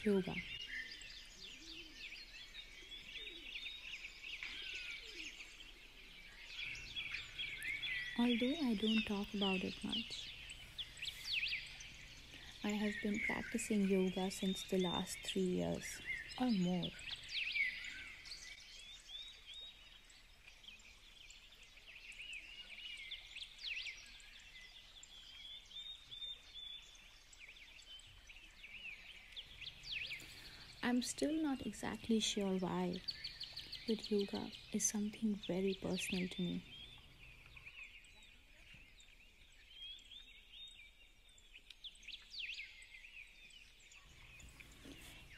Yoga. Although I don't talk about it much, I have been practicing yoga since the last 3 years or more. I'm still not exactly sure why, but yoga is something very personal to me.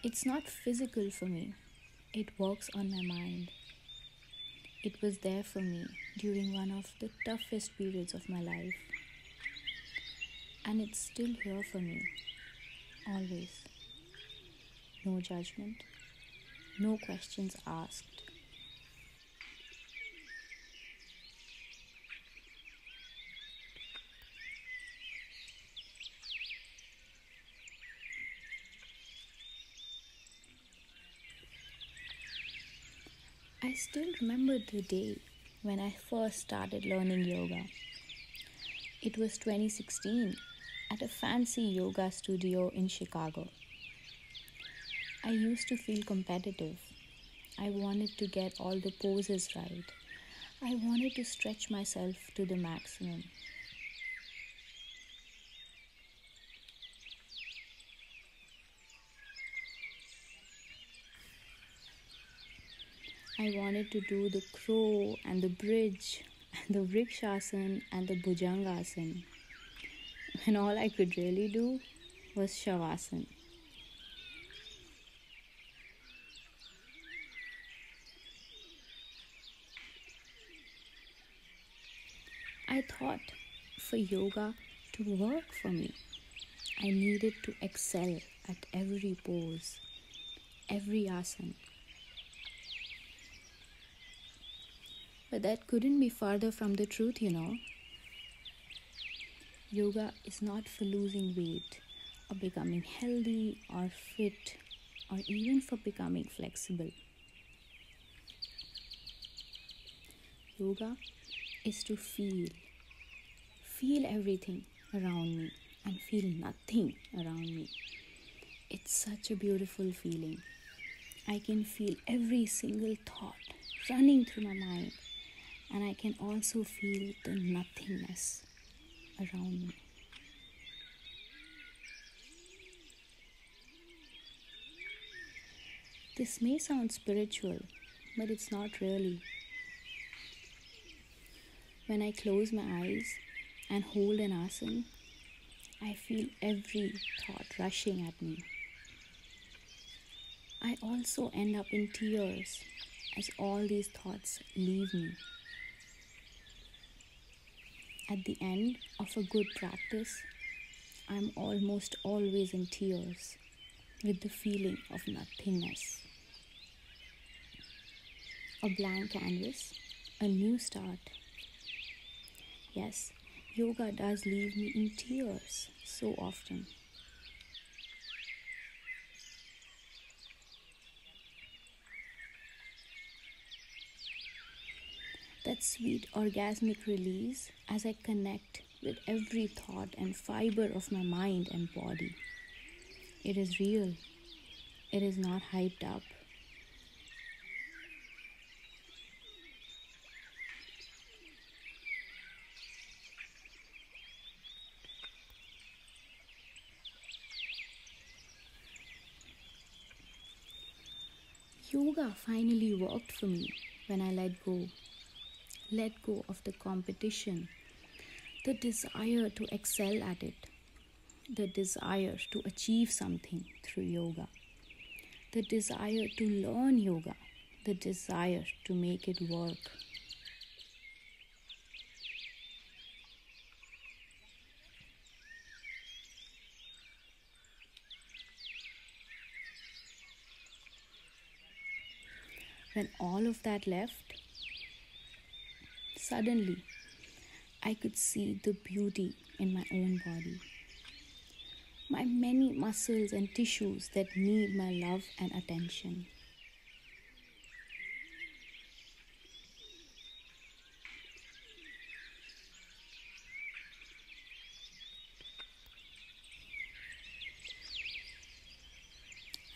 It's not physical for me, it works on my mind. It was there for me during one of the toughest periods of my life, and it's still here for me, always. No judgment, no questions asked. I still remember the day when I first started learning yoga. It was 2016 at a fancy yoga studio in Chicago. I used to feel competitive. I wanted to get all the poses right. I wanted to stretch myself to the maximum. I wanted to do the crow and the bridge and the vrikshasana and the bhujangasana. And all I could really do was shavasana. I thought for yoga to work for me, I needed to excel at every pose, every asana. But that couldn't be farther from the truth. Yoga is not for losing weight or becoming healthy or fit or even for becoming flexible. Yoga is to feel everything around me and feel nothing around me. It's such a beautiful feeling. I can feel every single thought running through my mind, and I can also feel the nothingness around me. This may sound spiritual, but it's not really. When I close my eyes and hold an asana, I feel every thought rushing at me. I also end up in tears as all these thoughts leave me. At the end of a good practice, I'm almost always in tears with the feeling of nothingness. A blank canvas, a new start. Yes, yoga does leave me in tears so often. That sweet orgasmic release as I connect with every thought and fiber of my mind and body. It is real. It is not hyped up. Yoga finally worked for me when I let go. Let go of the competition, the desire to excel at it, the desire to achieve something through yoga, the desire to learn yoga, the desire to make it work. When all of that left, suddenly I could see the beauty in my own body. my many muscles and tissues that need my love and attention.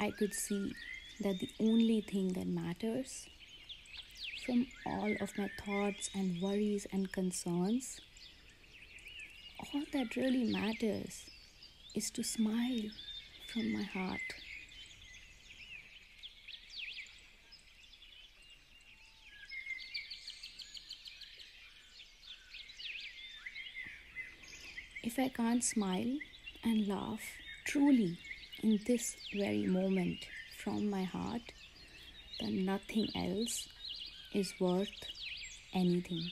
I could see that the only thing that matters from all of my thoughts and worries and concerns, all that really matters is to smile from my heart. If I can't smile and laugh truly in this very moment from my heart, then nothing else is worth anything.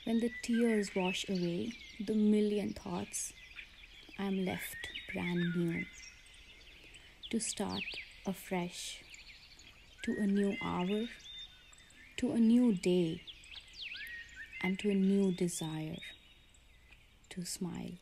When the tears wash away the million thoughts, I am left brand new to start afresh, to a new hour, to a new day, and to a new desire to smile.